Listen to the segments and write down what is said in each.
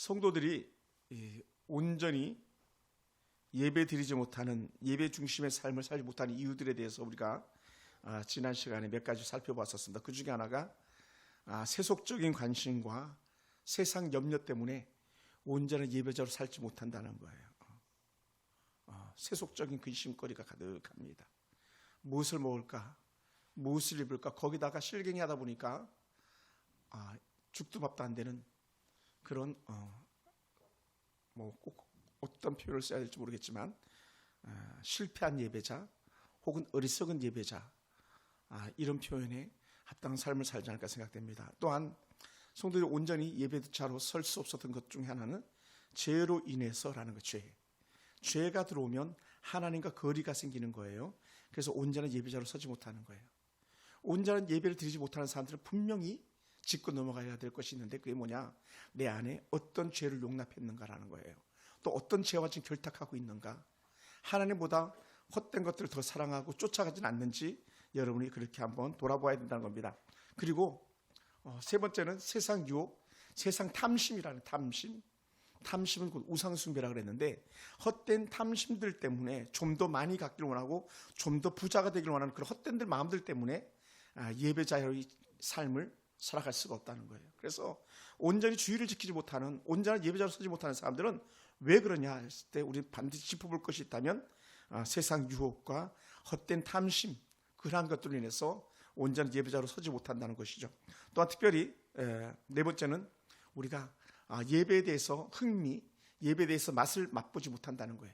성도들이 온전히 예배 드리지 못하는, 예배 중심의 삶을 살지 못하는 이유들에 대해서 우리가 지난 시간에 몇 가지 살펴봤었습니다. 그 중에 하나가 세속적인 관심과 세상 염려 때문에 온전한 예배자로 살지 못한다는 거예요. 세속적인 근심거리가 가득합니다. 무엇을 먹을까, 무엇을 입을까, 거기다가 실갱이 하다 보니까 죽도 밥도 안 되는 그런 꼭 어떤 표현을 써야 될지 모르겠지만 실패한 예배자 혹은 어리석은 예배자, 이런 표현에 합당한 삶을 살지 않을까 생각됩니다. 또한 성도들이 온전히 예배자로 설 수 없었던 것 중에 하나는 죄로 인해서라는 것. 죄가 들어오면 하나님과 거리가 생기는 거예요. 그래서 온전한 예배자로 서지 못하는 거예요. 온전한 예배를 드리지 못하는 사람들은 분명히 짚고 넘어가야 될 것이 있는데, 그게 뭐냐? 내 안에 어떤 죄를 용납했는가라는 거예요. 또 어떤 죄와 지금 결탁하고 있는가? 하나님보다 헛된 것들을 더 사랑하고 쫓아가진 않는지 여러분이 그렇게 한번 돌아봐야 된다는 겁니다. 그리고 세 번째는 세상 유혹, 세상 탐심이라는 탐심. 탐심은 곧 우상숭배라고 그랬는데, 헛된 탐심들 때문에 좀 더 많이 갖기를 원하고 좀 더 부자가 되기를 원하는 그런 헛된 마음들 때문에 예배자의 삶을 살아갈 수가 없다는 거예요. 그래서 온전히 주의를 지키지 못하는, 온전한 예배자로 서지 못하는 사람들은 왜 그러냐 했을 때 우리 반드시 짚어볼 것이 있다면 세상 유혹과 헛된 탐심, 그러한 것들로 인해서 온전한 예배자로 서지 못한다는 것이죠. 또한 특별히 네 번째는 우리가 예배에 대해서 흥미, 예배에 대해서 맛을 맛보지 못한다는 거예요.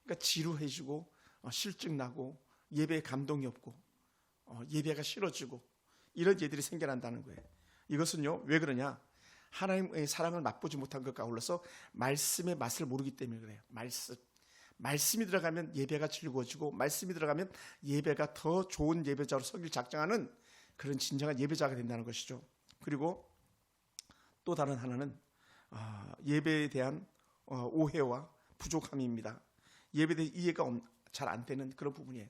그러니까 지루해지고 실증나고 예배에 감동이 없고 예배가 싫어지고 이런 예들이 생겨난다는 거예요. 이것은요, 왜 그러냐? 하나님의 사랑을 맛보지 못한 것과 아울러서 말씀의 맛을 모르기 때문에 그래요. 말씀이 들어가면 예배가 즐거워지고, 말씀이 들어가면 예배가 더 좋은 예배자로 서길 작정하는 그런 진정한 예배자가 된다는 것이죠. 그리고 또 다른 하나는 예배에 대한 오해와 부족함입니다. 예배에 대한 이해가 잘 안 되는 그런 부분이에요.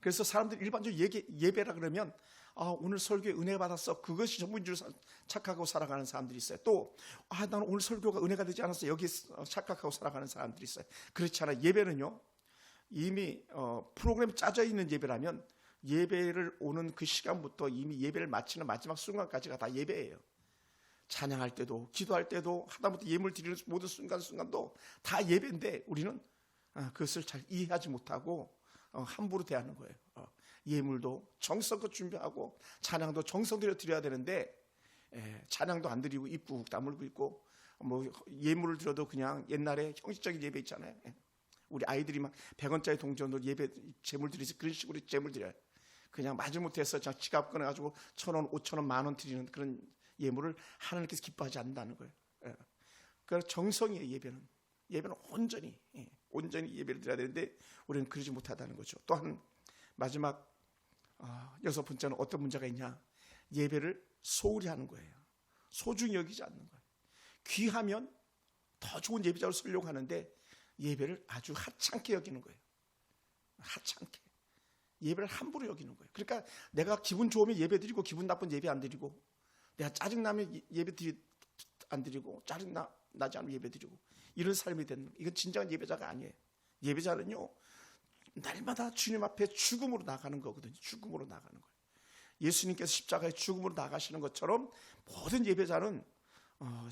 그래서 사람들이 일반적으로 예배라 그러면 오늘 설교에 은혜 받았어, 그것이 전부인 줄 착각하고 살아가는 사람들이 있어요. 또 나는 오늘 설교가 은혜가 되지 않았어, 여기 착각하고 살아가는 사람들이 있어요. 그렇지 않아요. 예배는요, 이미 프로그램이 짜져 있는 예배라면 예배를 오는 그 시간부터 이미 예배를 마치는 마지막 순간까지가 다 예배예요. 찬양할 때도, 기도할 때도, 하다못해 예물 드리는 모든 순간순간도 다 예배인데 우리는 그것을 잘 이해하지 못하고 함부로 대하는 거예요. 예물도 정성껏 준비하고 찬양도 정성 들여 드려야 되는데 찬양도 안 드리고 입구 훅 다물고 있고, 예물을 드려도 그냥 옛날에 형식적인 예배 있잖아요. 우리 아이들이 막 100원짜리 동전으로 예배 제물 드리지, 그런 식으로 제물 드려요. 그냥 마지못해서 지갑 꺼내가지고 1,000원, 5,000원, 10,000원 드리는 그런 예물을 하나님께서 기뻐하지 않는다는 거예요. 그래서 정성이에요. 예배는 온전히 예배를 드려야 되는데 우리는 그러지 못하다는 거죠. 또한 마지막 여섯 번째는 어떤 문제가 있냐? 예배를 소홀히 하는 거예요. 소중히 여기지 않는 거예요. 귀하면 더 좋은 예배자로 서려고 하는데 예배를 아주 하찮게 여기는 거예요. 하찮게. 예배를 함부로 여기는 거예요. 그러니까 내가 기분 좋으면 예배 드리고 기분 나쁜 예배 안 드리고, 내가 짜증나면 예배 안 드리고, 짜증나지 않으면 예배 드리고, 이런 삶이 되는 거예요. 이건 진정한 예배자가 아니에요. 예배자는요, 날마다 주님 앞에 죽음으로 나가는 거거든요. 죽음으로 나가는 거예요. 예수님께서 십자가에 죽음으로 나가시는 것처럼 모든 예배자는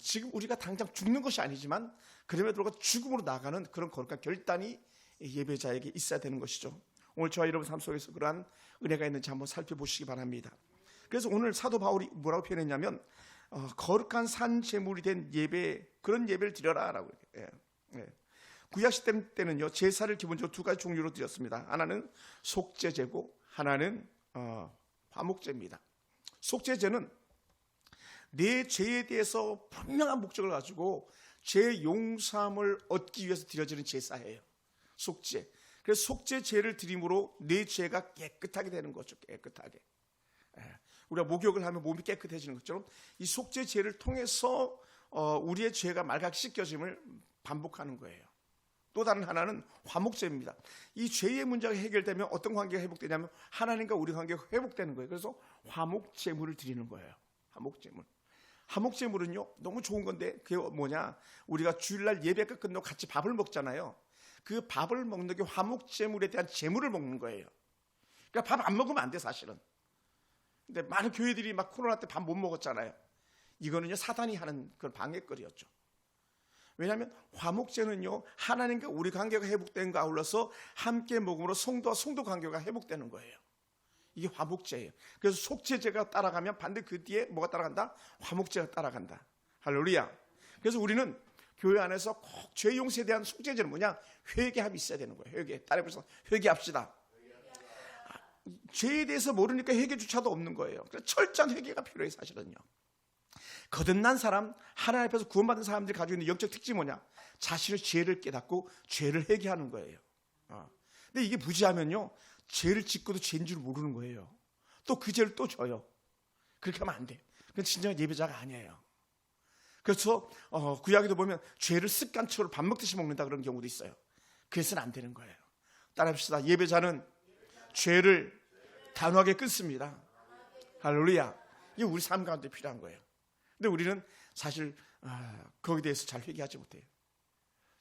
지금 우리가 당장 죽는 것이 아니지만 그럼에도 불구하고 죽음으로 나가는 그런 거룩한 결단이 예배자에게 있어야 되는 것이죠. 오늘 저와 여러분 삶 속에서 그러한 은혜가 있는지 한번 살펴보시기 바랍니다. 그래서 오늘 사도 바울이 뭐라고 표현했냐면 거룩한 산 제물이 된 예배, 그런 예배를 드려라 라고. 구약시대 때는요, 제사를 기본적으로 두 가지 종류로 드렸습니다. 하나는 속죄제고 하나는 화목제입니다. 속죄제는 내 죄에 대해서 분명한 목적을 가지고 죄 용서함을 얻기 위해서 드려지는 제사예요. 속죄. 그래서 속죄제를 드림으로 내 죄가 깨끗하게 되는 거죠. 깨끗하게. 우리가 목욕을 하면 몸이 깨끗해지는 것처럼 이 속죄제를 통해서 우리의 죄가 말갛게 씻겨짐을 반복하는 거예요. 또 다른 하나는 화목제입니다. 이 죄의 문제가 해결되면 어떤 관계가 회복되냐면 하나님과 우리 관계가 회복되는 거예요. 그래서 화목제물을 드리는 거예요. 화목제물. 화목제물은요 너무 좋은 건데 그게 뭐냐, 우리가 주일날 예배가 끝나고 같이 밥을 먹잖아요. 그 밥을 먹는 게 화목제물에 대한 제물을 먹는 거예요. 그러니까 밥 안 먹으면 안 돼 사실은. 근데 많은 교회들이 막 코로나 때 밥 못 먹었잖아요. 이거는요 사단이 하는 그런 방해거리였죠. 왜냐하면 화목제는요 하나님과 우리 관계가 회복된 거 아울러서 함께 먹음으로 성도와 성도 관계가 회복되는 거예요. 이게 화목제예요. 그래서 속죄제가 따라가면 반대 그 뒤에 뭐가 따라간다? 화목제가 따라간다. 할렐루야. 그래서 우리는 교회 안에서 꼭 죄 용서에 대한 속죄제는 뭐냐? 회개함이 있어야 되는 거예요. 회개. 따라해서 회개합시다. 죄에 대해서 모르니까 회개조차도 없는 거예요. 그래서 철저한 회개가 필요해요. 사실은요. 거듭난 사람, 하나님 앞에서 구원받은 사람들이 가지고 있는 영적 특징이 뭐냐? 자신의 죄를 깨닫고 죄를 회개하는 거예요. 근데 이게 무지하면요 죄를 짓고도 죄인 줄 모르는 거예요. 또 그 죄를 또 져요. 그렇게 하면 안 돼요. 그건 진정한 예배자가 아니에요. 그래서 구약에도 보면 죄를 습관처럼 밥 먹듯이 먹는다 그런 경우도 있어요. 그래서는 안 되는 거예요. 따라합시다. 예배자는 죄를 단호하게 끊습니다. 할렐루야. 이게 우리 삶 가운데 필요한 거예요. 근데 우리는 사실 거기에 대해서 잘 회개하지 못해요.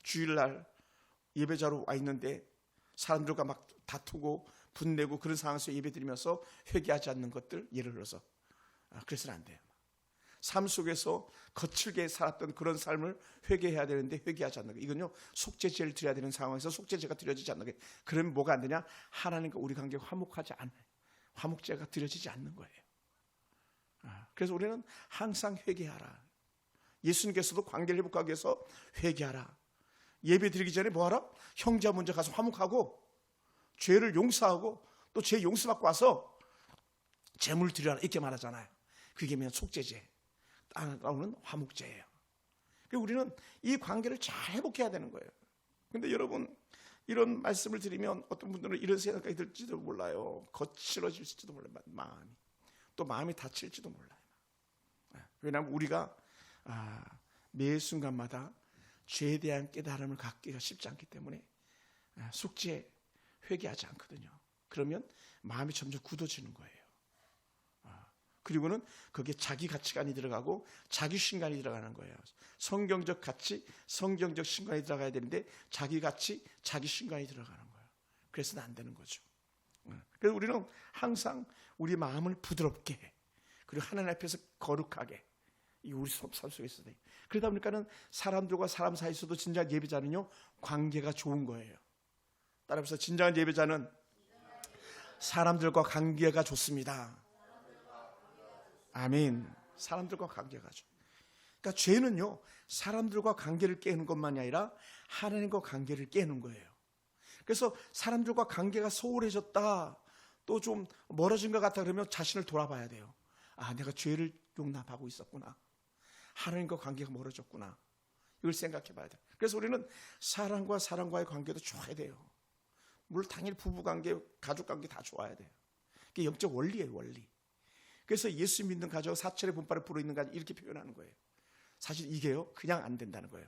주일날 예배자로 와 있는데 사람들과 막 다투고 분내고 그런 상황에서 예배드리면서 회개하지 않는 것들, 예를 들어서 그래서는 안 돼요. 삶 속에서 거칠게 살았던 그런 삶을 회개해야 되는데 회개하지 않는 거, 이건요 속죄제를 드려야 되는 상황에서 속죄제가 드려지지 않는 거예요. 그러면 뭐가 안 되냐? 하나님과 우리 관계가 화목하지 않아요. 화목제가 드려지지 않는 거예요. 그래서 우리는 항상 회개하라. 예수님께서도 관계를 회복하기 위해서 회개하라. 예배 드리기 전에 뭐하라? 형제와 먼저 가서 화목하고 죄를 용서하고 또 죄 용서받고 와서 제물 드려라 이렇게 말하잖아요. 그게 뭐냐? 속죄제, 따라오는 화목제예요. 그래서 우리는 이 관계를 잘 회복해야 되는 거예요. 근데 여러분, 이런 말씀을 드리면 어떤 분들은 이런 생각이 들지도 몰라요. 거칠어질지도 몰라요. 마음이 다칠지도 몰라요. 왜냐하면 우리가 매 순간마다 죄에 대한 깨달음을 갖기가 쉽지 않기 때문에 속죄 회개하지 않거든요. 그러면 마음이 점점 굳어지는 거예요. 그리고는 거기에 자기 가치관이 들어가고 자기 신간이 들어가는 거예요. 성경적 가치, 성경적 신간이 들어가야 되는데 자기 가치, 자기 신간이 들어가는 거예요. 그래서는 안 되는 거죠. 그래서 우리는 항상 우리 마음을 부드럽게, 그리고 하나님 앞에서 거룩하게, 이 우리 삶 속에 있어야 돼요. 그러다 보니까는 사람들과 사람 사이에서도 진정한 예배자는요 관계가 좋은 거예요. 따라서 진정한 예배자는 사람들과 관계가 좋습니다. 아멘. 사람들과 관계가 좋아요. 그러니까 죄는요 사람들과 관계를 깨는 것만이 아니라 하나님과 관계를 깨는 거예요. 그래서 사람들과 관계가 소홀해졌다, 또 좀 멀어진 것 같다 그러면 자신을 돌아봐야 돼요. 내가 죄를 용납하고 있었구나. 하나님과 관계가 멀어졌구나. 이걸 생각해 봐야 돼요. 그래서 우리는 사람과 사람과의 관계도 좋아야 돼요. 물론 당연히 부부관계, 가족관계 다 좋아야 돼요. 그게 영적 원리예요, 원리. 그래서 예수 믿는 가족 사철의 분발을 불어있는 가족 이렇게 표현하는 거예요. 사실 이게요 그냥 안 된다는 거예요.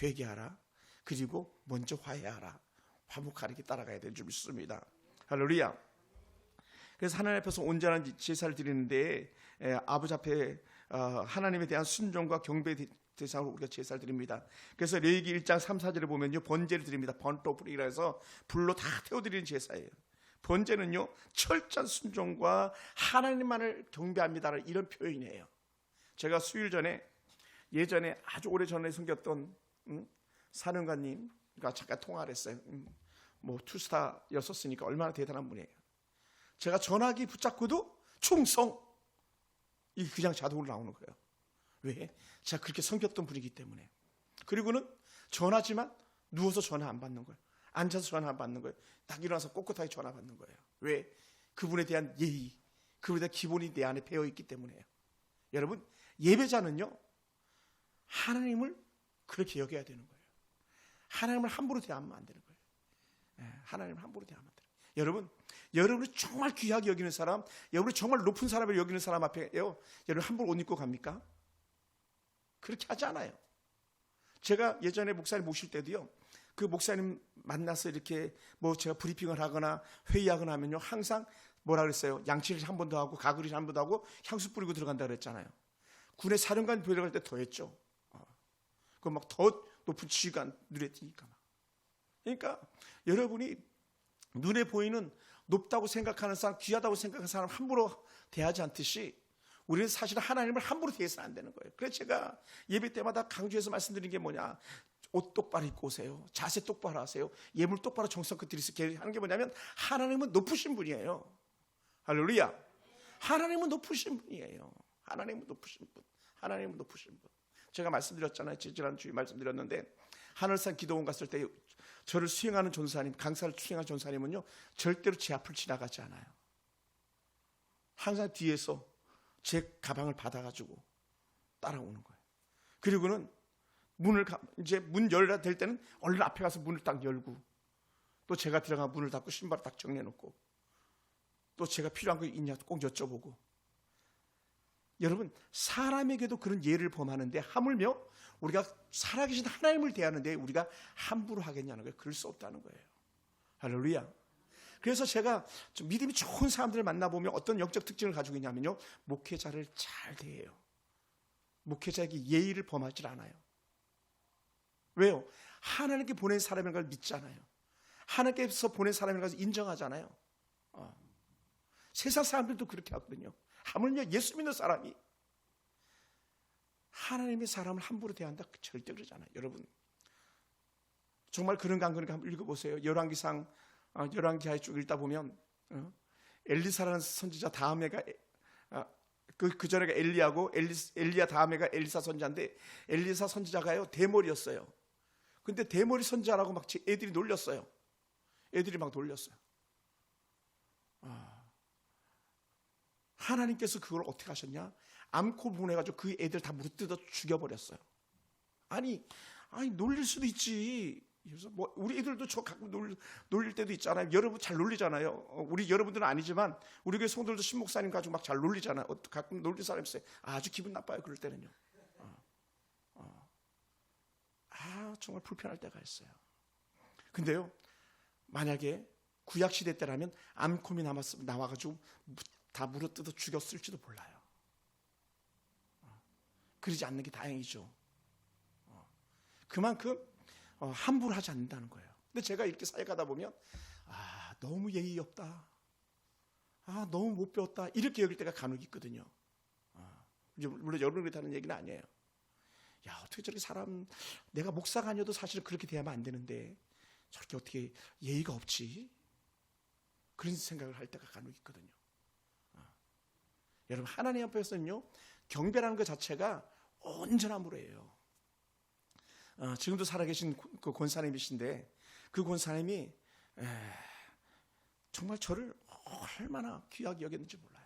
회개하라, 그리고 먼저 화해하라, 화목하라, 이렇게 따라가야 되는 줄 믿습니다. 할렐루야. 그래서 하나님 앞에서 온전한 제사를 드리는데 아버지 앞에 하나님에 대한 순종과 경배 대상으로 우리가 제사를 드립니다. 그래서 레위기 1장 3, 4절에 보면요 번제를 드립니다. 번토프리라 해서 불로 다 태워드리는 제사예요. 번제는요 철저한 순종과 하나님만을 경배합니다 이런 표현이에요. 제가 수일 전에 예전에 아주 오래 전에 섬겼던 사령관님과 잠깐 통화를 했어요. 투스타였었으니까 얼마나 대단한 분이에요. 제가 전화기 붙잡고도 충성, 이게 그냥 자동으로 나오는 거예요. 왜? 제가 그렇게 섬겼던 분이기 때문에. 그리고는 전화지만 누워서 전화 안 받는 거예요. 앉아서 전화 안 받는 거예요. 딱 일어나서 꼿꼿하게 전화 받는 거예요. 왜? 그분에 대한 예의, 그분에 대한 기본이 내 안에 배어 있기 때문에요. 여러분, 예배자는요 하나님을 그렇게 여겨야 되는 거예요. 하나님을 함부로 대하면 안 되는 거예요. 하나님을 함부로 대하면 안 돼요. 여러분이 정말 귀하게 여기는 사람, 여러분이 정말 높은 사람을 여기는 사람 앞에요 여러분 함부로 옷 입고 갑니까? 그렇게 하지 않아요. 제가 예전에 목사님 모실 때도요 그 목사님 만나서 이렇게 제가 브리핑을 하거나 회의하거나 하면요 항상 뭐라 그랬어요? 양치를 한 번 더 하고 가글을 한 번 더 하고 향수 뿌리고 들어간다 그랬잖아요. 군의 사령관 배려할 때 더했죠. 그 막 더 높은 지위가 눈에 띄니까. 그러니까 여러분이 눈에 보이는 높다고 생각하는 사람, 귀하다고 생각하는 사람 함부로 대하지 않듯이 우리는 사실 하나님을 함부로 대해서는 안 되는 거예요. 그래서 제가 예배 때마다 강조해서 말씀드리는 게 뭐냐, 옷 똑바로 입고 오세요, 자세 똑바로 하세요, 예물 똑바로 정성껏 드리세요 하는 게 뭐냐면 하나님은 높으신 분이에요. 할렐루야. 하나님은 높으신 분이에요. 하나님은 높으신 분. 하나님은 높으신 분. 제가 말씀드렸잖아요. 지난주에 말씀드렸는데 하늘산 기도원 갔을 때 저를 수행하는 전사님, 강사를 수행하는 전사님은요 절대로 제 앞을 지나가지 않아요. 항상 뒤에서 제 가방을 받아가지고 따라오는 거예요. 그리고는 이제 문 열어야 될 때는 얼른 앞에 가서 문을 딱 열고, 또 제가 들어가 문을 닫고 신발을 딱 정리해놓고, 또 제가 필요한 거 있냐 꼭 여쭤보고. 여러분, 사람에게도 그런 예를 범하는데 하물며 우리가 살아계신 하나님을 대하는데 우리가 함부로 하겠냐는 거예요. 그럴 수 없다는 거예요. 할렐루야. 그래서 제가 좀 믿음이 좋은 사람들을 만나보면 어떤 영적 특징을 가지고 있냐면요, 목회자를 잘 대해요. 목회자에게 예의를 범하지 않아요. 왜요? 하나님께 보낸 사람인 걸 믿잖아요. 하나님께서 보낸 사람인 걸 인정하잖아요. 세상 사람들도 그렇게 하거든요. 하물며 예수 믿는 사람이 하나님의 사람을 함부로 대한다? 절대 그러지 않아요. 여러분, 정말 그런가 안 그런가 한번 읽어보세요. 열왕기상, 열왕기하에 쭉 읽다 보면 엘리사라는 선지자 다음에가 그 전에가 엘리야고, 엘리야 다음에가 엘리사 선지자인데, 엘리사 선지자가요 대머리였어요. 근데 대머리 선지자라고 막 애들이 놀렸어요. 애들이 막 놀렸어요. 하나님께서 그걸 어떻게 하셨냐? 암코 보내가지고 그 애들 다 무릎 뜯어 죽여버렸어요. 아니 놀릴 수도 있지. 그래서 뭐 우리 애들도 저 가끔 놀릴 때도 있잖아요. 여러분 잘 놀리잖아요. 우리 여러분들은 아니지만 우리 교회 성도들도 신목사님 가지고 막 잘 놀리잖아요. 가끔 놀릴 사람 있어요. 아주 기분 나빠요. 그럴 때는요. 정말 불편할 때가 있어요. 근데요, 만약에 구약 시대 때라면 암콤이 나와가지고 다 물어뜯어 죽였을지도 몰라요. 그러지 않는 게 다행이죠. 그만큼 함부로 하지 않는다는 거예요. 근데 제가 이렇게 사역하다 보면 너무 예의 없다, 너무 못 배웠다, 이렇게 여길 때가 간혹 있거든요. 물론 여러분이 하는 얘기는 아니에요. 야, 어떻게 저렇게 사람, 내가 목사가 아니어도 사실은 그렇게 대하면 안 되는데 저렇게 어떻게 예의가 없지? 그런 생각을 할 때가 간혹 있거든요. 여러분, 하나님 앞에서는요 경배라는 것 자체가 온전한 무례예요. 지금도 살아계신 그 권사님이신데, 그 권사님이 정말 저를 얼마나 귀하게 여겼는지 몰라요.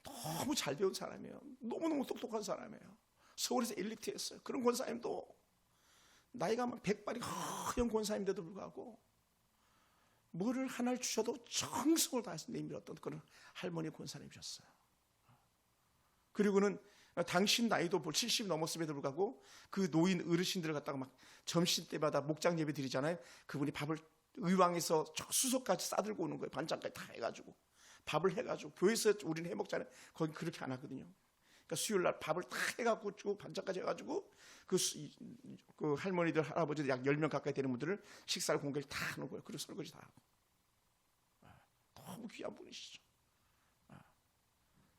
너무 잘 배운 사람이에요. 너무너무 똑똑한 사람이에요. 서울에서 엘리트였어요. 그런 권사님도 나이가 막 100발이 허연 권사님인데도 불구하고 뭐를 하나를 주셔도 정성을 다해서 내밀었던 그런 할머니 권사님이셨어요. 그리고는 당신 나이도 70 넘었음에도 불구하고 그 노인 어르신들을 갖다가 막 점심 때마다 목장 예배 드리잖아요. 그분이 밥을 의왕에서 수소까지 싸들고 오는 거예요. 반찬까지 다 해가지고 밥을 해가지고, 교회에서 우리는 해먹잖아요. 거기 그렇게 안 하거든요. 그러니까 수요일날 밥을 다 해갖고 반찬까지 해가지고 그 할머니들 할아버지들 약 10명 가까이 되는 분들을 식사를 공개를 다 하는 거예요. 그리고 설거지 다 하고. 너무 귀한 분이시죠.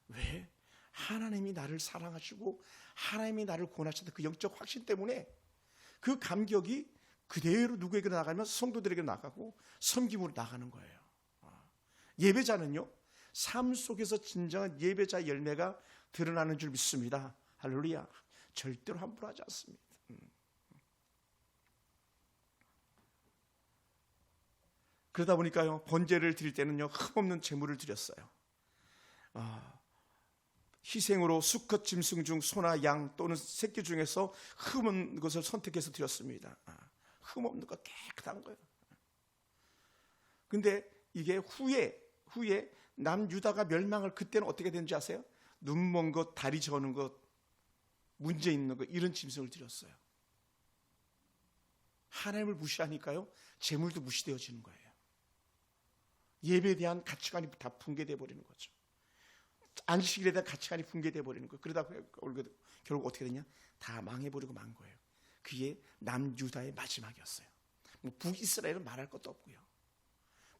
왜? 하나님이 나를 사랑하시고 하나님이 나를 구원하셨던 그 영적 확신 때문에 그 감격이 그대로 누구에게 나가면 성도들에게 나가고 섬김으로 나가는 거예요. 예배자는요, 삶 속에서 진정한 예배자 열매가 드러나는 줄 믿습니다. 할렐루야. 절대로 함부로 하지 않습니다. 그러다 보니까요, 번제를 드릴 때는요 흠없는 제물을 드렸어요. 희생으로 수컷 짐승 중 소나 양 또는 새끼 중에서 흠없는 것을 선택해서 드렸습니다. 흠없는 거, 깨끗한 거예요. 근데 이게 후에 남유다가 멸망을, 그때는 어떻게 되는지 아세요? 눈먼 것, 다리 저는 것, 문제 있는 것, 이런 짐승을 드렸어요. 하나님을 무시하니까요 재물도 무시되어지는 거예요. 예배에 대한 가치관이 다 붕괴되어 버리는 거죠. 안식일에 대한 가치관이 붕괴돼 버리는 거예요. 그러다 결국 어떻게 되냐? 다 망해버리고 만 거예요. 그게 남유다의 마지막이었어요. 뭐 북이스라엘은 말할 것도 없고요.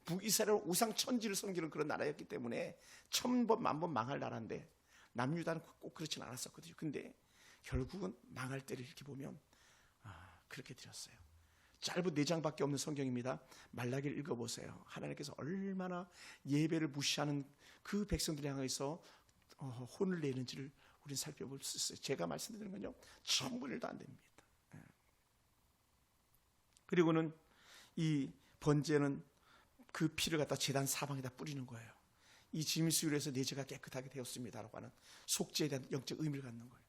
북이스라엘은 우상 천지를 섬기는 그런 나라였기 때문에 천번 만번 망할 나라인데 남유다는 꼭 그렇진 않았었거든요. 근데 결국은 망할 때를 이렇게 보면 그렇게 드렸어요. 짧은 4장밖에 없는 성경입니다. 말라기를 읽어보세요. 하나님께서 얼마나 예배를 무시하는 그 백성들을 향해서 혼을 내는지를 우리는 살펴볼 수 있어요. 제가 말씀드리는 건요, 천분의 1도 안 됩니다. 그리고는 이 번제는 그 피를 갖다 제단 사방에다 뿌리는 거예요. 이 짐승으로 해서 내 죄가 깨끗하게 되었습니다라고 하는 속죄에 대한 영적 의미를 갖는 거예요.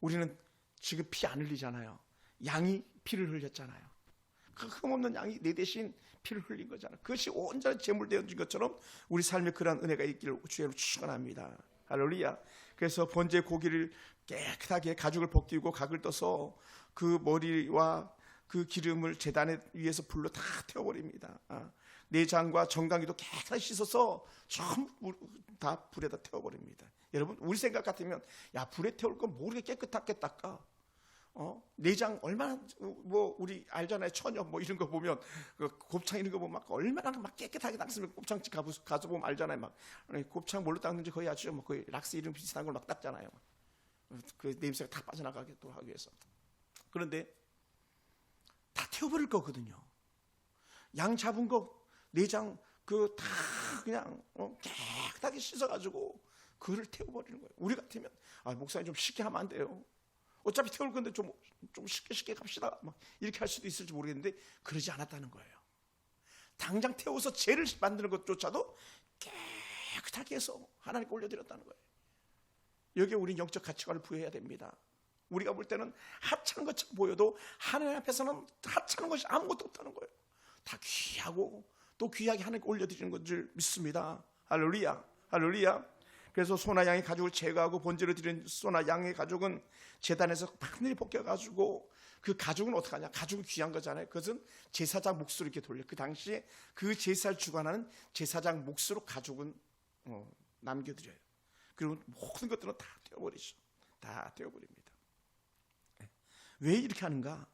우리는 지금 피 안 흘리잖아요. 양이 피를 흘렸잖아요. 그 흠없는 양이 내 대신 피를 흘린 거잖아요. 그것이 온전히 제물되어진 것처럼 우리 삶에 그러한 은혜가 있기를 주의로 축원합니다. 할렐루야. 그래서 번제 고기를 깨끗하게 가죽을 벗기고 각을 떠서 그 머리와 그 기름을 제단 위에서 불로 다 태워버립니다. 내장과 정강이도 깨끗하게 씻어서 전부 다 불에다 태워버립니다. 여러분, 우리 생각 같으면 야, 불에 태울 건 모르게 깨끗하게 닦아. 내장 얼마나 뭐 우리 알잖아요. 처녀 뭐 이런 거 보면 그 곱창 이런 거 보면 막 얼마나 막 깨끗하게 닦으면 곱창집 가서 보면 알잖아요. 막 곱창 뭘로 닦는지 거의 아주 뭐 거의 락스 이런 비슷한 걸 막 닦잖아요. 그 냄새가 다 빠져나가게 또 하기 위해서. 그런데 다 태워버릴 거거든요. 양 잡은 거 내장 그 다 그냥 깨끗하게 씻어가지고 그를 태워버리는 거예요. 우리 같으면 목사님 좀 쉽게 하면 안 돼요. 어차피 태울 건데 좀 쉽게 갑시다. 막 이렇게 할 수도 있을지 모르겠는데 그러지 않았다는 거예요. 당장 태워서 죄를 만드는 것조차도 깨끗하게 해서 하나님께 올려드렸다는 거예요. 여기에 우리 영적 가치관을 부여해야 됩니다. 우리가 볼 때는 하찮은 것처럼 보여도 하나님 앞에서는 하찮은 것이 아무것도 없다는 거예요. 다 귀하고 또 귀하게 하나님께 올려드리는 것 줄 믿습니다. 할렐루야, 할렐루야. 그래서 소나 양의 가죽을 제거하고 번제로 드린 소나 양의 가죽은 제단에서 하늘이 벗겨가지고 그 가죽은 어떻게 하냐? 가죽은 귀한 거잖아요. 그것은 제사장 몫으로 이렇게 돌려. 그 당시에 그 제사를 주관하는 제사장 몫으로 가죽은 남겨드려요. 그리고 모든 것들은 다 떼어버리죠. 다 떼어버립니다. 왜 이렇게 하는가?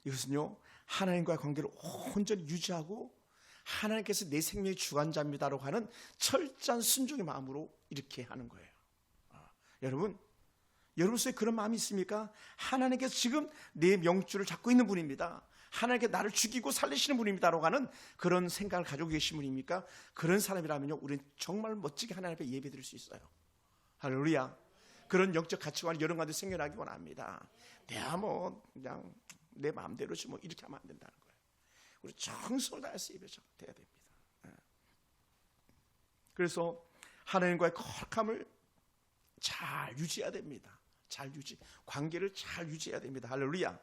이것은요, 하나님과의 관계를 온전히 유지하고 하나님께서 내 생명의 주관자입니다라고 하는 철저한 순종의 마음으로 이렇게 하는 거예요. 여러분 속에 그런 마음이 있습니까? 하나님께서 지금 내 명주를 잡고 있는 분입니다. 하나님께 나를 죽이고 살리시는 분입니다라고 하는 그런 생각을 가지고 계신 분입니까? 그런 사람이라면요, 우리는 정말 멋지게 하나님 앞에 예배드릴 수 있어요. 할렐루야. 그런 영적 가치관이 여러분 가운데 생겨나기 원합니다. 내가 뭐 그냥 내 마음대로지 뭐 이렇게 하면 안 된다는 거예요. 우리 정성을 다해서 예배가 돼야 됩니다. 그래서 하나님과의 거룩함을 잘 유지해야 됩니다. 관계를 잘 유지해야 됩니다. 할렐루야.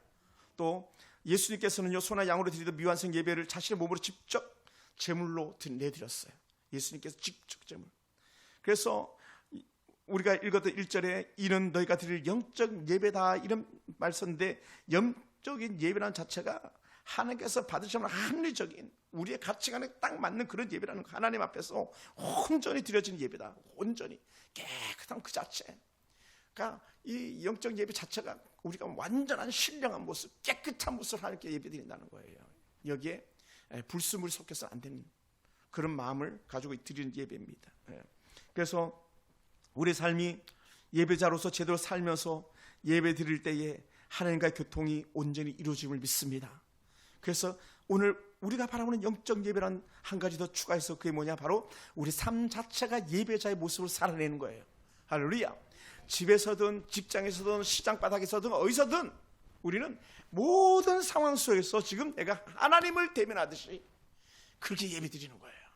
또 예수님께서는요, 소나 양으로 드리던 미완성 예배를 자신의 몸으로 직접 제물로 내드렸어요. 예수님께서 직접 제물. 그래서 우리가 읽었던 1절에 이는 너희가 드릴 영적 예배다 이런 말씀인데, 영적인 예배라는 자체가 하나님께서 받으시는 합리적인 우리의 가치관에 딱 맞는 그런 예배라는 거. 하나님 앞에서 온전히 드려지는 예배다. 온전히 깨끗한 그 자체. 그러니까 이 영적 예배 자체가 우리가 완전한 신령한 모습, 깨끗한 모습을 하나님께 예배드린다는 거예요. 여기에 불순물이 섞여서 안 되는 그런 마음을 가지고 드리는 예배입니다. 그래서 우리 삶이 예배자로서 제대로 살면서 예배 드릴 때에 하나님과의 교통이 온전히 이루어짐을 믿습니다. 그래서 오늘 우리가 바라보는 영적 예배란 한 가지 더 추가해서 그게 뭐냐? 바로 우리 삶 자체가 예배자의 모습을 살아내는 거예요. 할렐루야. 집에서든 직장에서든 시장바닥에서든 어디서든 우리는 모든 상황 속에서 지금 내가 하나님을 대면하듯이 그렇게 예배 드리는 거예요.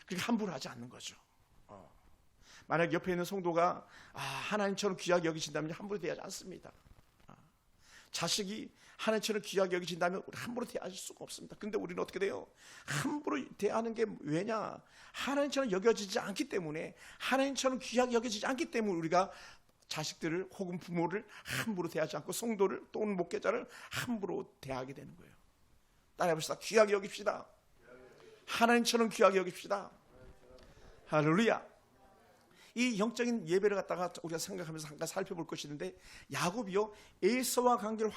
그렇게 함부로 하지 않는 거죠. 만약 옆에 있는 성도가 하나님처럼 귀하게 여기신다면 함부로 대하지 않습니다. 자식이 하나님처럼 귀하게 여기신다면 우리 함부로 대할 수가 없습니다. 근데 우리는 어떻게 돼요? 함부로 대하는 게 왜냐? 하나님처럼 여겨지지 않기 때문에, 하나님처럼 귀하게 여겨지지 않기 때문에 우리가 자식들을 혹은 부모를 함부로 대하지 않고 성도를 또는 목회자를 함부로 대하게 되는 거예요. 따라해봅시다. 귀하게 여깁시다. 하나님처럼 귀하게 여깁시다. 할렐루야. 이 영적인 예배를 갖다가 우리가 생각하면서 잠깐 살펴볼 것이 있는데, 야곱이요 에서와 관계를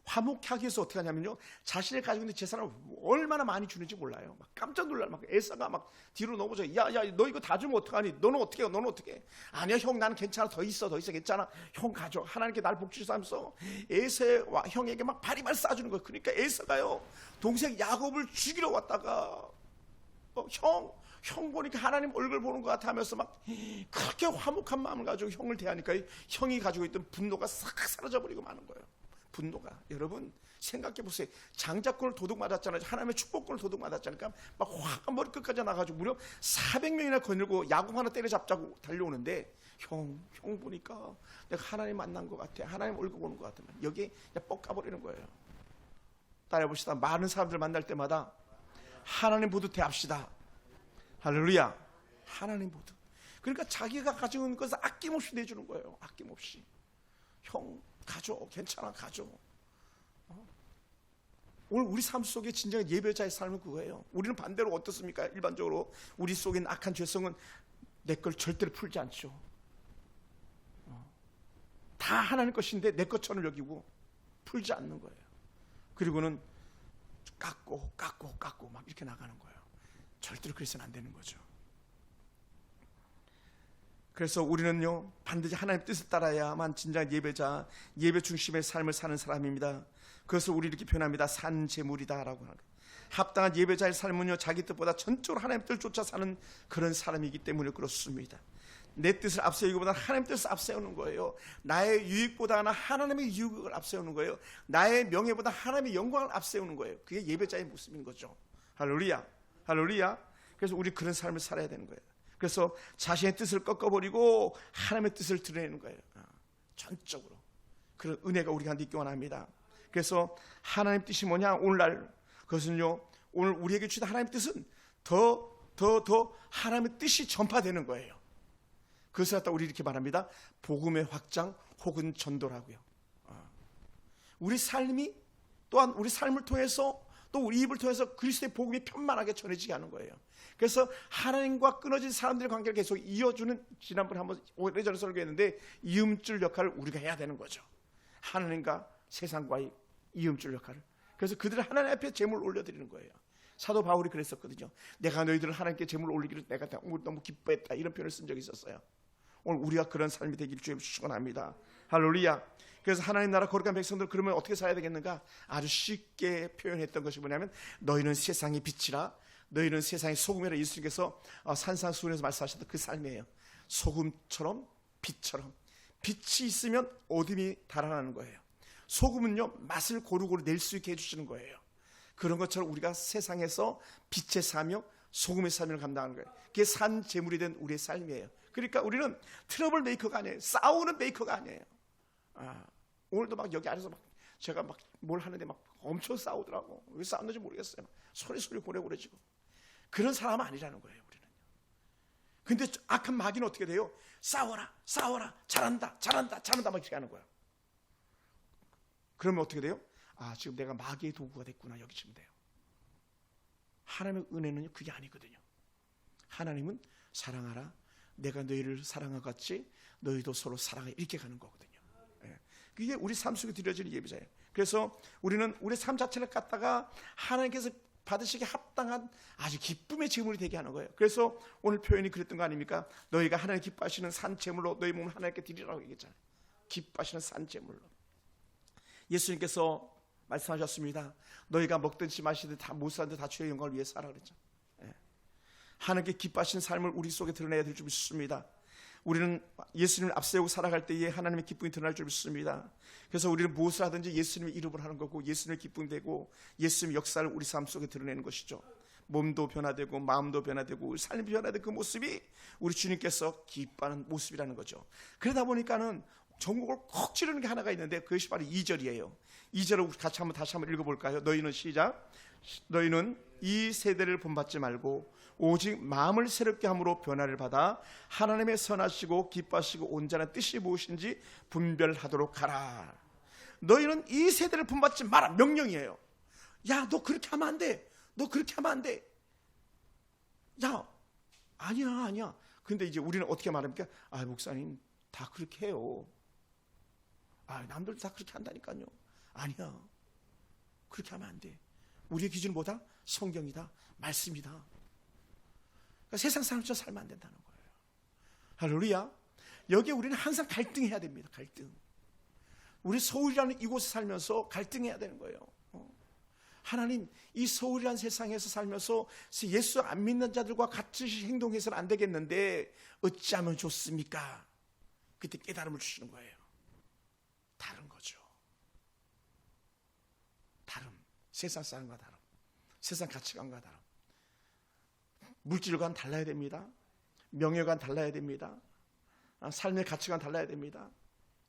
화목하기 위해서 어떻게 하냐면요, 자신이 가지고 있는 재산을 얼마나 많이 주는지 몰라요. 막 깜짝 놀랄 막 에서가 막 뒤로 넘어져. 야야 너 이거 다 주면 어떡하니? 너는 어떻게 해? 너는 어떻게 해? 아니야 형, 나는 괜찮아. 더 있어 괜찮아. 형 가져. 하나님께 날 복 주시면서 에서와 형에게 막 바리바리 싸주는 거예요. 그러니까 에서가요 동생 야곱을 죽이러 왔다가 형 보니까 하나님 얼굴 보는 것 같아 하면서 막 그렇게 화목한 마음을 가지고 형을 대하니까 형이 가지고 있던 분노가 싹 사라져버리고 마는 거예요. 분노가. 여러분 생각해 보세요. 장자권을 도둑 맞았잖아요. 하나님의 축복권을 도둑 맞았잖아요. 그러니까 막 화가 머리끝까지 나가지고 무려 400명이나 거느리고 야곱 하나 때려잡자고 달려오는데, 형 보니까 내가 하나님 만난 것 같아. 하나님 얼굴 보는 것 같으면 여기에 뻑 가버리는 거예요. 따라해봅시다. 많은 사람들 만날 때마다 하나님 보듯 대합시다. 할렐루야. 하나님 보듯. 그러니까 자기가 가지고 있는 것을 아낌없이 내주는 거예요. 아낌없이. 형 가져. 괜찮아 가져. 오늘 우리 삶 속에 진정한 예배자의 삶은 그거예요. 우리는 반대로 어떻습니까? 일반적으로 우리 속에 있는 악한 죄성은 내 걸 절대로 풀지 않죠. 다 하나님 것인데 내 것처럼 여기고 풀지 않는 거예요. 그리고는 깎고 막 이렇게 나가는 거예요. 절대로 그래서는 안 되는 거죠. 그래서 우리는요 반드시 하나님의 뜻을 따라야만 진정한 예배자, 예배 중심의 삶을 사는 사람입니다. 그것을 우리 이렇게 표현합니다. 산재물이다라고 하는 거예요. 합당한 예배자의 삶은요 자기 뜻보다 전적으로 하나님의 뜻을 쫓아 사는 그런 사람이기 때문에 그렇습니다. 내 뜻을 앞세우기보다 하나님의 뜻을 앞세우는 거예요. 나의 유익보다는 하나님의 유익을 앞세우는 거예요. 나의 명예보다 하나님의 영광을 앞세우는 거예요. 그게 예배자의 모습인 거죠. 할렐루야. 할렐루야. 그래서 우리 그런 삶을 살아야 되는 거예요. 그래서 자신의 뜻을 꺾어버리고 하나님의 뜻을 드러내는 거예요. 전적으로. 그런 은혜가 우리 가운데 있기 원합니다. 그래서 하나님 뜻이 뭐냐? 오늘날 그것은요 오늘 우리에게 주신 하나님의 뜻은 더 하나님의 뜻이 전파되는 거예요. 그것을 갖다 우리 이렇게 말합니다. 복음의 확장 혹은 전도라고요. 우리 삶이 또한 우리 삶을 통해서 또 우리 입을 통해서 그리스도의 복음이 편만하게 전해지게 하는 거예요. 그래서 하나님과 끊어진 사람들의 관계를 계속 이어주는, 지난번에 한번 오래전에 설교했는데 이음줄 역할을 우리가 해야 되는 거죠. 하나님과 세상과의 이음줄 역할을. 그래서 그들을 하나님 앞에 제물을 올려드리는 거예요. 사도 바울이 그랬었거든요. 내가 너희들을 하나님께 제물을 올리기를 내가 너무 기뻐했다, 이런 표현을 쓴 적이 있었어요. 오늘 우리가 그런 삶이 되기를 주님 축원합니다. 할렐루야. 그래서 하나님 나라 거룩한 백성들, 그러면 어떻게 살아야 되겠는가? 아주 쉽게 표현했던 것이 뭐냐면 너희는 세상의 빛이라, 너희는 세상의 소금이라. 예수님께서 산상수훈에서 말씀하셨던 그 삶이에요. 소금처럼 빛처럼. 빛이 있으면 어둠이 달아나는 거예요. 소금은요 맛을 고루고루 낼 수 있게 해주시는 거예요. 그런 것처럼 우리가 세상에서 빛의 사명, 소금의 사명을 감당하는 거예요. 그게 산 제물이 된 우리의 삶이에요. 그러니까 우리는 트러블 메이커가 아니에요. 싸우는 메이커가 아니에요. 오늘도 막 여기 안에서 막 제가 막 뭘 하는데 막 엄청 싸우더라고. 왜 싸웠는지 모르겠어요. 소리 고래고래 지고. 그런 사람은 아니라는 거예요, 우리는. 근데 악한 마귀는 어떻게 돼요? 싸워라, 잘한다 막 이렇게 하는 거야. 그러면 어떻게 돼요? 지금 내가 마귀의 도구가 됐구나, 여기쯤 돼요. 하나님의 은혜는 그게 아니거든요. 하나님은 사랑하라, 내가 너희를 사랑한 것 같이 너희도 서로 사랑해, 이렇게 가는 거거든요. 그게 우리 삶 속에 드려지는 예배자예요. 그래서 우리는 우리 삶 자체를 갖다가 하나님께서 받으시기 합당한 아주 기쁨의 제물이 되게 하는 거예요. 그래서 오늘 표현이 그랬던 거 아닙니까? 너희가 하나님 기뻐하시는 산 제물로 너희 몸을 하나님께 드리라고 얘기했잖아요. 기뻐하시는 산 제물로. 예수님께서 말씀하셨습니다. 너희가 먹든지 마시든 다 못 사는데 다 주의 영광을 위해 살아 그랬죠. 하나님께 기뻐하시는 삶을 우리 속에 드러내야 될 줄 믿습니다. 우리는 예수님을 앞세우고 살아갈 때에 하나님의 기쁨이 드러날 줄 믿습니다. 그래서 우리는 무엇을 하든지 예수님의 이름을 하는 거고, 예수님의 기쁨이 되고 예수님의 역사를 우리 삶 속에 드러내는 것이죠. 몸도 변화되고 마음도 변화되고 삶이 변화된 그 모습이 우리 주님께서 기뻐하는 모습이라는 거죠. 그러다 보니까는 전곡을 콕 찌르는 게 하나가 있는데 그것이 바로 2절이에요. 2절을 다시 한번 읽어볼까요? 너희는 시작. 너희는 이 세대를 본받지 말고 오직 마음을 새롭게 함으로 변화를 받아 하나님의 선하시고 기뻐하시고 온전한 뜻이 무엇인지 분별하도록 하라. 너희는 이 세대를 본받지 마라. 명령이에요. 야, 너 그렇게 하면 안 돼. 너 그렇게 하면 안 돼. 야, 아니야. 근데 이제 우리는 어떻게 말합니까? 아, 목사님 다 그렇게 해요. 아, 남들 다 그렇게 한다니까요. 아니야, 그렇게 하면 안 돼. 우리의 기준은 뭐다? 성경이다, 말씀이다. 그러니까 세상 사람처럼 살면 안 된다는 거예요. 할렐루야. 여기에 우리는 항상 갈등해야 됩니다. 갈등. 우리 서울이라는 이곳에 살면서 갈등해야 되는 거예요. 하나님, 이 서울이라는 세상에서 살면서 예수 안 믿는 자들과 같이 행동해서는 안 되겠는데 어찌하면 좋습니까? 그때 깨달음을 주시는 거예요. 다른 거죠. 다름. 세상 사람과 다름. 세상 가치관과 다름. 물질과는 달라야 됩니다. 명예관 달라야 됩니다. 삶의 가치관 달라야 됩니다.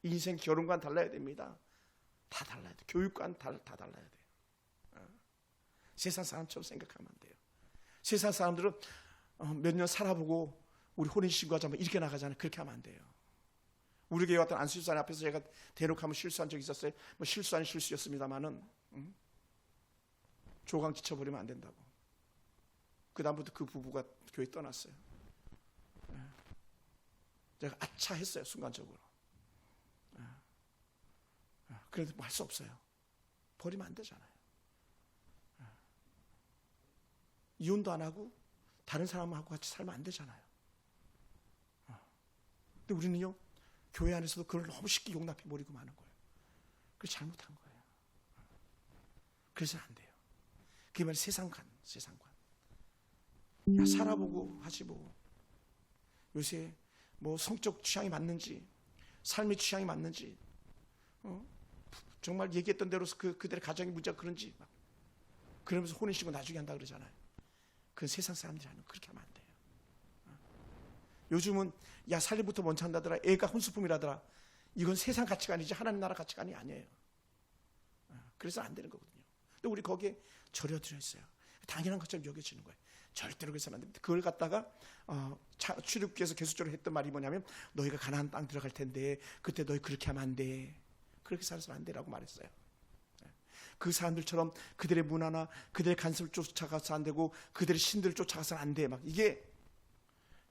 인생 결혼관 달라야 됩니다. 다 달라야 돼요. 교육관 다 달라야 돼요. 세상 사람처럼 생각하면 안 돼요. 세상 사람들은 몇 년 살아보고 우리 혼인신고하자면 이렇게 나가잖아요. 그렇게 하면 안 돼요. 우리 교회 왔던 안수집사님 앞에서 제가 대놓고 한번 실수한 적이 있었어요. 뭐 실수 아닌 실수였습니다만은 조강 지쳐버리면 안 된다고. 그 다음부터 그 부부가 교회 떠났어요. 제가 아차 했어요. 순간적으로. 그래도 뭐 할 수 없어요. 버리면 안 되잖아요. 이혼도 안 하고 다른 사람하고 같이 살면 안 되잖아요. 근데 우리는요, 교회 안에서도 그걸 너무 쉽게 용납해버리고 마는 거예요. 그게 잘못한 거예요. 그래서 안 돼요. 그게 바로 세상관. 야, 살아보고 하지 뭐. 요새 뭐 성적 취향이 맞는지, 삶의 취향이 맞는지, 정말 얘기했던 대로 그들의 가정의 문제가 그런지 막 그러면서 혼인신고 나중에 한다 그러잖아요. 그건 세상 사람들이 하는, 그렇게 하면 안 돼요. 요즘은 야, 살림부터 먼저 한다더라, 애가 혼수품이라더라. 이건 세상 가치관이지 하나님 나라 가치관이 아니에요. 그래서 안 되는 거거든요. 근데 우리 거기에 절여들어 있어요. 당연한 것처럼 여겨지는 거예요. 절대로 그래서는 안 됩니다. 그걸 갖다가 출애굽기에서 계속적으로 했던 말이 뭐냐면, 너희가 가나안 땅 들어갈 텐데 그때 너희 그렇게 하면 안 돼. 그렇게 살아서는 안 되라고 말했어요. 그 사람들처럼 그들의 문화나 그들의 간섭을 쫓아가서 안 되고 그들의 신들을 쫓아가서는 안 돼. 막 이게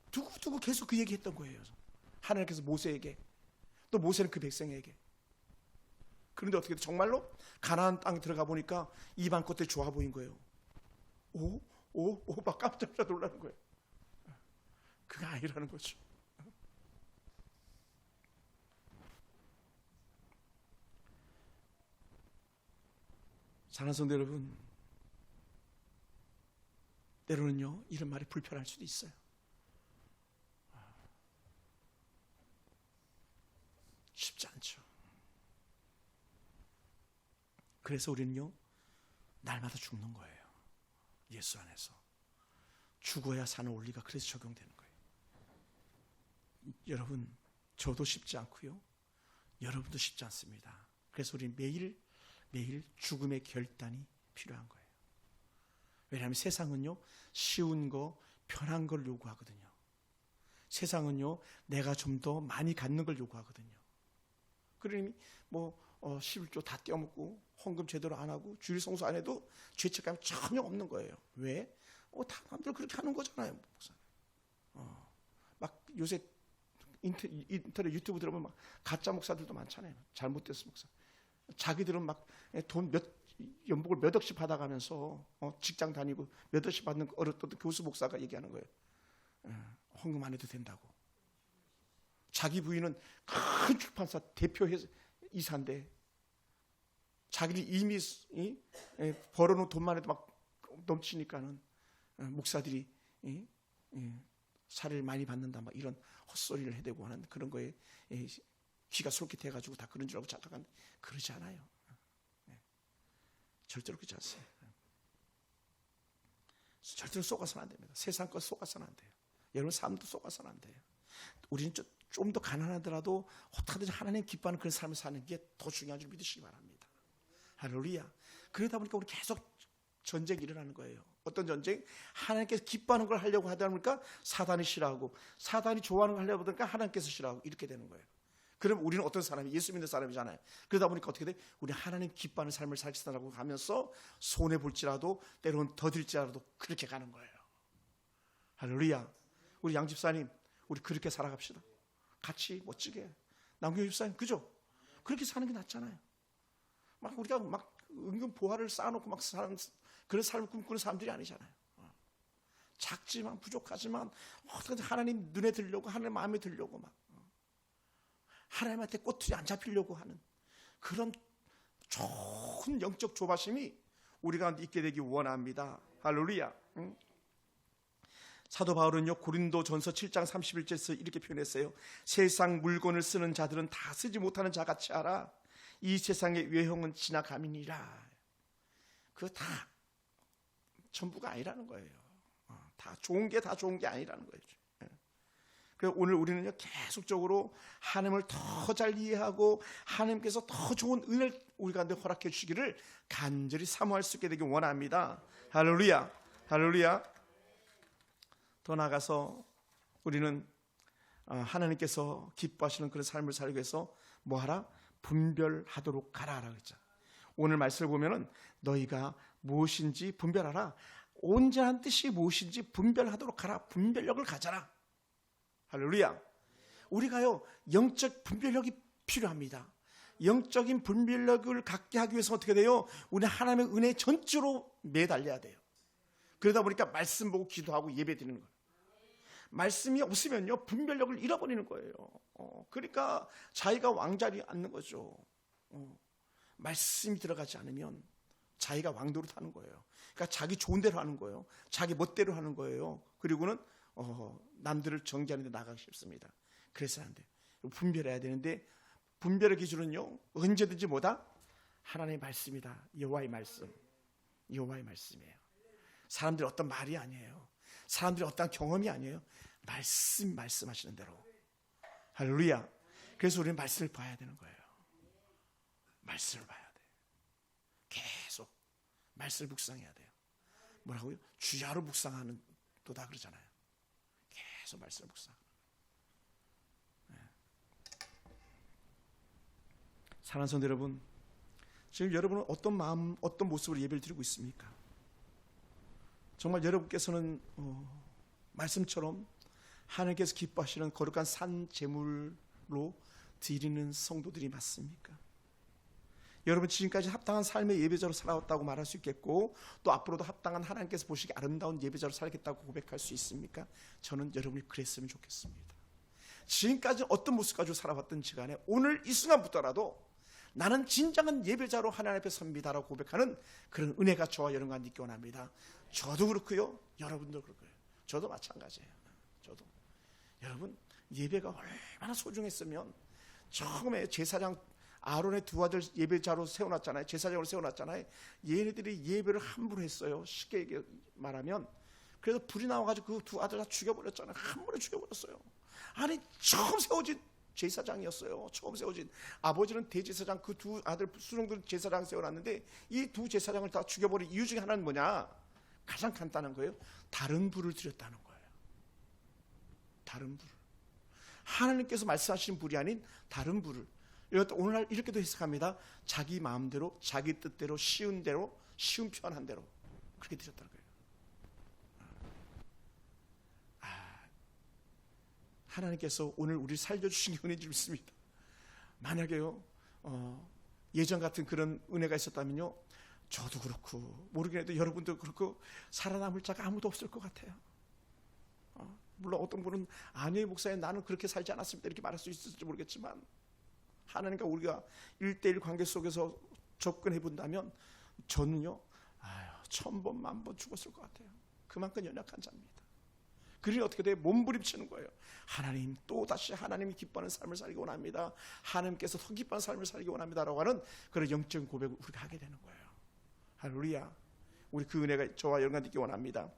두고 계속 그 얘기했던 거예요. 하나님께서 모세에게, 또 모세는 그 백성에게. 그런데 어떻게 정말로 가나안 땅 들어가 보니까 이방 것들이 좋아 보인 거예요. 막 깜짝 놀라는 거예요. 그게 아니라는 거죠. 사랑하는 성도 여러분, 때로는요, 이런 말이 불편할 수도 있어요. 쉽지 않죠. 그래서 우리는요, 날마다 죽는 거예요. 예수 안에서. 죽어야 사는 원리가 그래서 적용되는 거예요. 여러분, 저도 쉽지 않고요, 여러분도 쉽지 않습니다. 그래서 우리 매일 죽음의 결단이 필요한 거예요. 왜냐하면 세상은요, 쉬운 거, 편한 걸 요구하거든요. 세상은요, 내가 좀 더 많이 갖는 걸 요구하거든요. 그러니 뭐 11조 다 떼어먹고 헌금 제대로 안 하고 주일 성수 안 해도 죄책감이 전혀 없는 거예요. 왜? 다 남들 그렇게 하는 거잖아요. 막 요새 인터넷 유튜브 들어보면 막 가짜 목사들도 많잖아요. 잘못됐어 목사. 자기들은 막 돈 연봉을 몇 억씩 받아가면서 직장 다니고 몇 억씩 받는 어렸던 교수 목사가 얘기하는 거예요. 헌금 안 해도 된다고. 자기 부인은 큰 출판사 대표 이사인데 자기를 이미 벌어놓은 돈만 해도 막 넘치니까는 목사들이 살을 많이 받는다 막 이런 헛소리를 해대고 하는 그런 거에 귀가 솔깃해가지고 다 그런 줄 알고 착각하는데 그러지 않아요. 절대로 그렇지 않아요. 절대로 속아서는 안 됩니다. 세상 것 속아서는 안 돼요. 여러분 삶도 속아서는 안 돼요. 우리는 좀 더 가난하더라도 어떻게든지 하나님 기뻐하는 그런 삶을 사는 게 더 중요한 줄 믿으시기 바랍니다. 할렐루야. 그러다 보니까 우리 계속 전쟁이 일어나는 거예요. 어떤 전쟁? 하나님께서 기뻐하는 걸 하려고 하다 보니까 사단이 싫어하고, 사단이 좋아하는 걸 하려고 하니까 하나님께서 싫어하고, 이렇게 되는 거예요. 그럼 우리는 어떤 사람이? 예수 믿는 사람이잖아요. 그러다 보니까 어떻게 돼? 우리 하나님 기뻐하는 삶을 살겠다고 하면서 손해볼지라도 때로는 더딜지라도 그렇게 가는 거예요. 할렐루야. 우리 양 집사님, 우리 그렇게 살아갑시다. 같이 멋지게. 남규 집사님, 그죠? 그렇게 사는 게 낫잖아요. 막 우리가 막 은근 보화를 쌓아놓고 막 사는 그런 삶을 꿈꾸는 사람들이 아니잖아요. 작지만 부족하지만 어떻게든 하나님 눈에 들려고, 하나님 마음에 들려고 막 하나님한테 꼬투리 안 잡히려고 하는 그런 좋은 영적 조바심이 우리 가운데 있게 되기 원합니다. 할렐루야. 사도 바울은요, 고린도전서 7장 31절에서 이렇게 표현했어요. 세상 물건을 쓰는 자들은 다 쓰지 못하는 자같이 하라. 이 세상의 외형은 지나감이니라. 그거 다 전부가 아니라는 거예요. 다 좋은 게 다 좋은 게 아니라는 거예요. 그래서 오늘 우리는요, 계속적으로 하나님을 더 잘 이해하고 하나님께서 더 좋은 은혜를 우리 가운데 허락해 주시기를 간절히 사모할 수 있게 되길 원합니다. 할렐루야. 할렐루야. 더 나아가서 우리는 하나님께서 기뻐하시는 그런 삶을 살기 위해서 뭐하라? 분별하도록 가라라고 했죠. 오늘 말씀을 보면은 너희가 무엇인지 분별하라. 온전한 뜻이 무엇인지 분별하도록 하라. 분별력을 가져라. 할렐루야. 우리가요, 영적 분별력이 필요합니다. 영적인 분별력을 갖게 하기 위해서 어떻게 돼요? 우리 하나님의 은혜 전주로 매달려야 돼요. 그러다 보니까 말씀 보고 기도하고 예배 드리는 거예요. 말씀이 없으면요, 분별력을 잃어버리는 거예요. 그러니까 자기가 왕자리에 앉는 거죠. 말씀이 들어가지 않으면 자기가 왕도로 타는 거예요. 그러니까 자기 좋은 대로 하는 거예요. 자기 멋대로 하는 거예요. 그리고는 남들을 정죄하는 데 나가기 쉽습니다. 그래서 안 돼요. 분별해야 되는데, 분별의 기준은요, 언제든지 뭐다? 하나님의 말씀이다. 여호와의 말씀. 여호와의 말씀이에요. 사람들이 어떤 말이 아니에요. 사람들이 어떤 경험이 아니에요. 말씀하시는 대로. 할렐루야. 그래서 우리는 말씀을 봐야 되는 거예요. 말씀을 봐야 돼. 계속 말씀을 묵상해야 돼요. 뭐라고요? 주야로 묵상하는 도다 그러잖아요. 계속 말씀을 묵상. 사랑하는 성도 여러분, 지금 여러분은 어떤 마음, 어떤 모습으로 예배를 드리고 있습니까? 정말 여러분께서는 말씀처럼 하나님께서 기뻐하시는 거룩한 산 제물로 드리는 성도들이 맞습니까? 여러분 지금까지 합당한 삶의 예배자로 살아왔다고 말할 수 있겠고, 또 앞으로도 합당한 하나님께서 보시기 아름다운 예배자로 살겠다고 고백할 수 있습니까? 저는 여러분이 그랬으면 좋겠습니다. 지금까지 어떤 모습 가지고 살아왔든지 간에 오늘 이 순간부터라도 나는 진정한 예배자로 하나님 앞에 섭니다라고 고백하는 그런 은혜가 저와 여러분과 있기 원합니다. 저도 그렇고요, 여러분도 그렇고요. 저도 마찬가지예요. 저도. 여러분, 예배가 얼마나 소중했으면 처음에 제사장 아론의 두 아들 예배자로 세워놨잖아요. 제사장으로 세워놨잖아요. 얘네들이 예배를 함부로 했어요. 쉽게 말하면. 그래서 불이 나와가지고 그 두 아들 다 죽여버렸잖아요. 한 번에 죽여버렸어요. 아니, 처음 세워진 제사장이었어요. 처음 세워진. 아버지는 대제사장, 그 두 아들 수종들 제사장 세워놨는데 이 두 제사장을 다 죽여버린 이유 중에 하나는 뭐냐? 가장 간단한 거예요. 다른 불을 드렸다는 거예요. 다른 불. 하나님께서 말씀하시는 불이 아닌 다른 불을. 오늘날 이렇게도 해석합니다. 자기 마음대로, 자기 뜻대로, 쉬운 대로, 쉬운 편한 대로 그렇게 드렸다는 거예요. 하나님께서 오늘 우리를 살려주신 게 은혜인 줄 믿습니다. 만약에요, 예전 같은 그런 은혜가 있었다면요, 저도 그렇고 모르긴 해도 여러분도 그렇고 살아남을 자가 아무도 없을 것 같아요. 물론 어떤 분은 아니에요 목사님, 나는 그렇게 살지 않았습니다 이렇게 말할 수 있을지 모르겠지만, 하나님과 우리가 1대1 관계 속에서 접근해 본다면 저는요, 1000번, 10,000번 죽었을 것 같아요. 그만큼 연약한 자입니다. 그러니 어떻게 돼요? 몸부림치는 거예요. 하나님, 또 다시 하나님이 기뻐하는 삶을 살기 원합니다. 하나님께서 더 기뻐하는 삶을 살기 원합니다라고 하는 그런 영적인 고백을 우리가 하게 되는 거예요. 할렐루야. 우리 그 은혜가 저와 여러분과 있기 원합니다.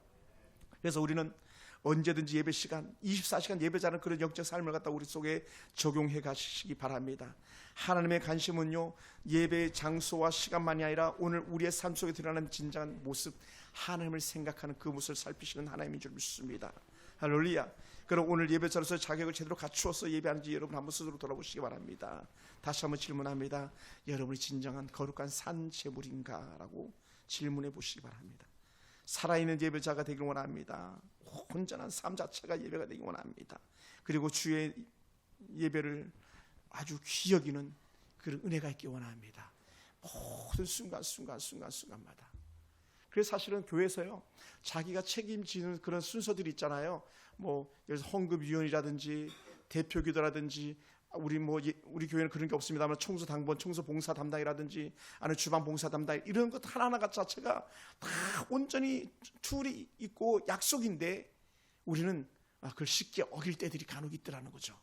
그래서 우리는 언제든지 예배 시간, 24시간 예배자는 그런 영적 삶을 갖다 우리 속에 적용해 가시기 바랍니다. 하나님의 관심은요, 예배 장소와 시간만이 아니라 오늘 우리의 삶 속에 드러나는 진정한 모습, 하나님을 생각하는 그 모습을 살피시는 하나님인 줄 믿습니다. 할렐루야. 그럼 오늘 예배자로서 자격을 제대로 갖추어서 예배하는지 여러분 한번 스스로 돌아보시기 바랍니다. 다시 한번 질문합니다. 여러분이 진정한 거룩한 산 제물인가라고 질문해 보시기 바랍니다. 살아있는 예배자가 되길 원합니다. 온전한 삶 자체가 예배가 되길 원합니다. 그리고 주의 예배를 아주 귀히 여기는 그런 은혜가 있길 원합니다. 모든 순간마다. 그래서 사실은 교회에서요, 자기가 책임지는 그런 순서들이 있잖아요. 뭐 예를 들어서 헌금위원이라든지 대표기도라든지, 우리 교회는 그런 게 없습니다만 청소 당번, 청소 봉사 담당이라든지 아니면 주방 봉사 담당, 이런 것 하나하나 자체가 다 온전히 툴이 있고 약속인데 우리는 그걸 쉽게 어길 때들이 간혹 있더라는 거죠.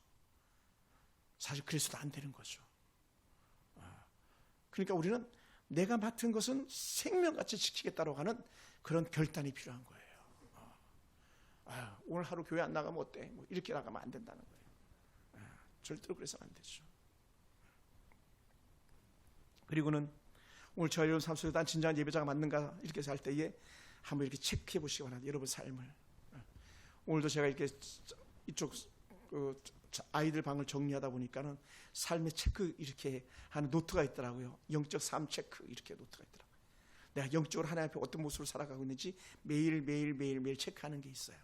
사실 그래서도 안 되는 거죠. 그러니까 우리는 내가 맡은 것은 생명같이 지키겠다고 하는 그런 결단이 필요한 거예요. 오늘 하루 교회 안 나가면 어때? 뭐 이렇게 나가면 안 된다는 거예요. 절대로 그래서는 안 되죠. 그리고는 오늘 저희 여러분 삶 속에 난 진정한 예배자가 맞는가 이렇게 살 때에 한번 이렇게 체크해 보시기 바랍니다. 여러분 삶을. 오늘도 제가 이렇게 이쪽 아이들 방을 정리하다 보니까는 삶의 체크 이렇게 하는 노트가 있더라고요. 영적 삶 체크 이렇게 노트가 있더라고요. 내가 영적으로 하나님 앞에 어떤 모습으로 살아가고 있는지 매일 체크하는 게 있어요.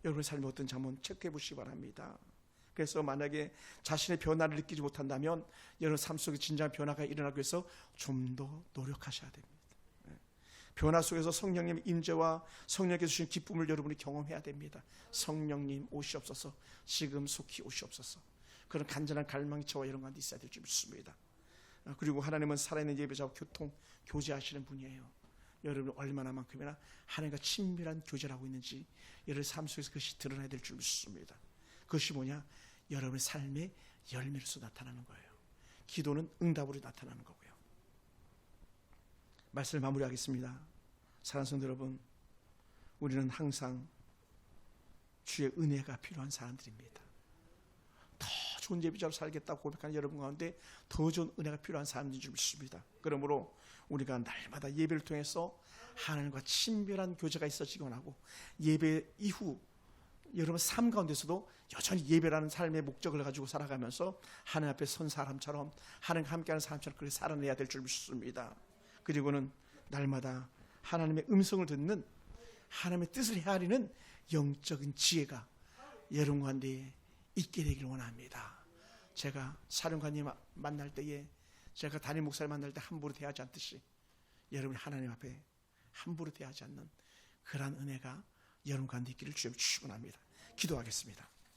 여러분의 삶에 어떤 한번 체크해 보시기 바랍니다. 그래서 만약에 자신의 변화를 느끼지 못한다면 여러분 삶 속에 진정한 변화가 일어나기 위해서 좀 더 노력하셔야 됩니다. 변화 속에서 성령님의 임재와 성령께서 주신 기쁨을 여러분이 경험해야 됩니다. 성령님 오시옵소서, 지금 속히 오시옵소서. 그런 간절한 갈망이 저와 여러분 가운데 있어야 될 줄 믿습니다. 그리고 하나님은 살아있는 예배자와 교제하시는 분이에요. 여러분 얼마나만큼이나 하나님과 친밀한 교제를 하고 있는지 여러분의 삶 속에서 그것이 드러나야 될 줄 믿습니다. 그것이 뭐냐? 여러분의 삶의 열매로서 나타나는 거예요. 기도는 응답으로 나타나는 거고요. 말씀을 마무리하겠습니다. 사랑하는 성도 여러분, 우리는 항상 주의 은혜가 필요한 사람들입니다. 더 좋은 예배자로 살겠다고 고백하는 여러분 가운데 더 좋은 은혜가 필요한 사람들인 줄 믿습니다. 그러므로 우리가 날마다 예배를 통해서 하나님과 친밀한 교제가 있어지기 원하고, 예배 이후 여러분 삶 가운데서도 여전히 예배라는 삶의 목적을 가지고 살아가면서 하나님 앞에 선 사람처럼, 하나님과 함께하는 사람처럼 그렇게 살아내야 될 줄 믿습니다. 그리고는 날마다 하나님의 음성을 듣는, 하나님의 뜻을 헤아리는 영적인 지혜가 여러분 가운데 있게 되기를 원합니다. 제가 사령관님 만날 때에, 제가 담임 목사를 만날 때 함부로 대하지 않듯이 여러분이 하나님 앞에 함부로 대하지 않는 그러한 은혜가 여러분 가운데 있기를 주여 축원합니다. 기도하겠습니다.